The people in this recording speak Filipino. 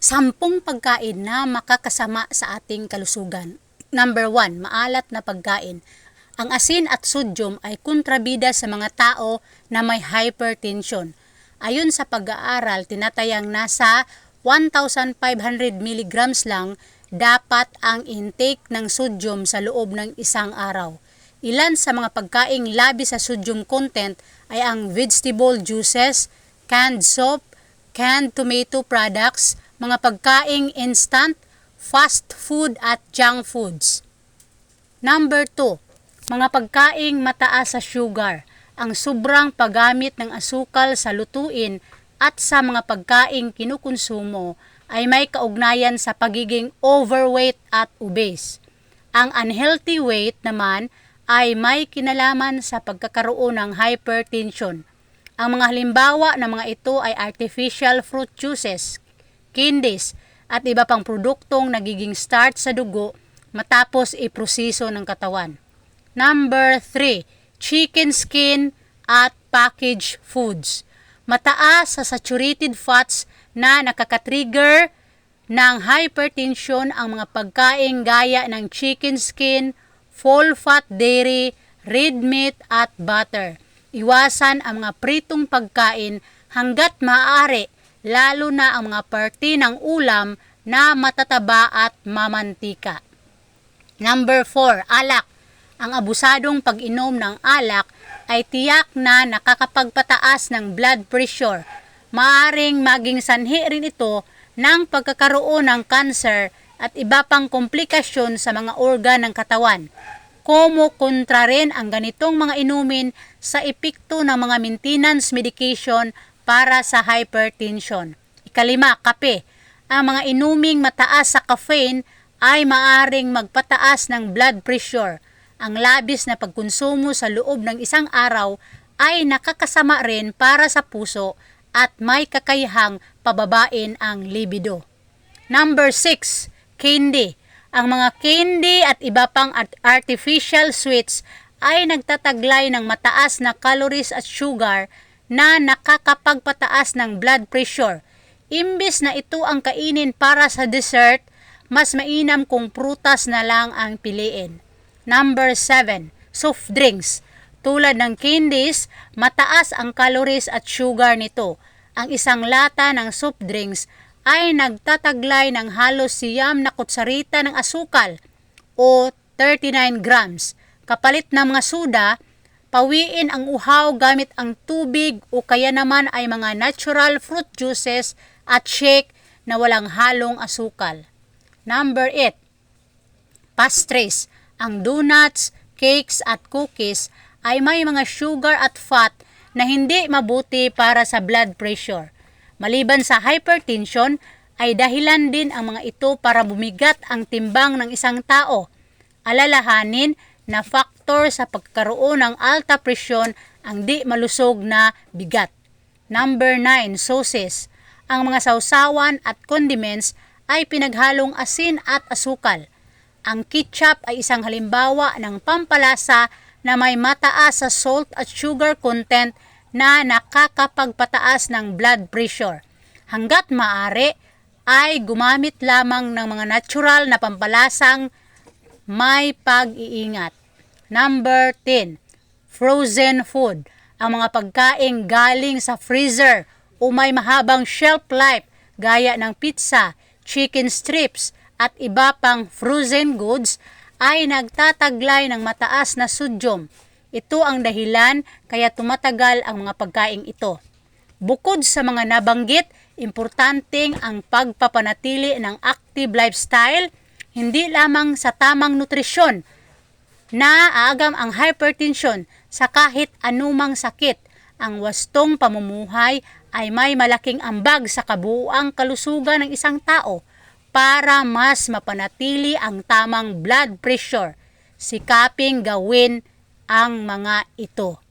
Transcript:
10 pagkain na makakasama sa ating kalusugan. Number 1, maalat na pagkain. Ang asin at sodium ay kontrabida sa mga tao na may hypertension. Ayon sa pag-aaral, tinatayang nasa 1,500 mg lang dapat ang intake ng sodium sa loob ng isang araw. Ilan sa mga pagkaing labi sa sodium content ay ang vegetable juices, canned soup, canned tomato products, mga pagkaing instant, fast food at junk foods. Number 2, mga pagkaing mataas sa sugar. Ang sobrang paggamit ng asukal sa lutuin at sa mga pagkaing kinukonsumo ay may kaugnayan sa pagiging overweight at obese. Ang unhealthy weight naman ay may kinalaman sa pagkakaroon ng hypertension. Ang mga halimbawa ng mga ito ay artificial fruit juices, candies, at iba pang produktong nagiging starch sa dugo matapos iproseso ng katawan. Number 3, chicken skin at packaged foods. Mataas sa saturated fats na nakakatrigger ng hypertension ang mga pagkain gaya ng chicken skin, full-fat dairy, red meat at butter. Iwasan ang mga pritong pagkain hanggat maaari, lalo na ang mga parte ng ulam na matataba at mamantika. Number 4, alak. Ang abusadong pag-inom ng alak ay tiyak na nakakapagpataas ng blood pressure. Maaring maging sanhi rin ito ng pagkakaroon ng cancer at iba pang komplikasyon sa mga organ ng katawan. Kumukontra rin ang ganitong mga inumin sa epekto ng mga maintenance medication para sa hypertension. 5, kape. Ang mga inuming mataas sa caffeine ay maaring magpataas ng blood pressure. Ang labis na pagkonsumo sa loob ng isang araw ay nakakasama rin para sa puso at may kakayahang pababain ang libido. Number 6, candy. Ang mga candy at iba pang artificial sweets ay nagtataglay ng mataas na calories at sugar na nakakapagpataas ng blood pressure. Imbis na ito ang kainin para sa dessert, mas mainam kung prutas na lang ang piliin. Number 7, soft drinks. Tulad ng candies, mataas ang calories at sugar nito. Ang isang lata ng soft drinks ay nagtataglay ng halos 9 na kutsarita ng asukal o 39 grams. Kapalit ng mga soda, pawiin ang uhaw gamit ang tubig o kaya naman ay mga natural fruit juices at shake na walang halong asukal. Number 8, pastries. Ang donuts, cakes at cookies ay may mga sugar at fat na hindi mabuti para sa blood pressure. Maliban sa hypertension, ay dahilan din ang mga ito para bumigat ang timbang ng isang tao. Alalahanin na faktor sa pagkaroon ng alta presyon ang di malusog na bigat. Number 9, sauces. Ang mga sausawan at condiments ay pinaghalong asin at asukal. Ang ketchup ay isang halimbawa ng pampalasa na may mataas sa salt at sugar content na nakakapagpataas ng blood pressure. Hanggat maaari ay gumamit lamang ng mga natural na pampalasang may pag-iingat. Number 10, frozen food. Ang mga pagkain galing sa freezer o may mahabang shelf life gaya ng pizza, chicken strips at iba pang frozen goods ay nagtataglay ng mataas na sodium. Ito ang dahilan kaya tumatagal ang mga pagkain ito. Bukod sa mga nabanggit, importanteng ang pagpapanatili ng active lifestyle, hindi lamang sa tamang nutrisyon na aagam ang hypertension sa kahit anumang sakit. Ang wastong pamumuhay ay may malaking ambag sa kabuuang kalusugan ng isang tao. Para mas mapanatili ang tamang blood pressure, sikaping gawin ang mga ito.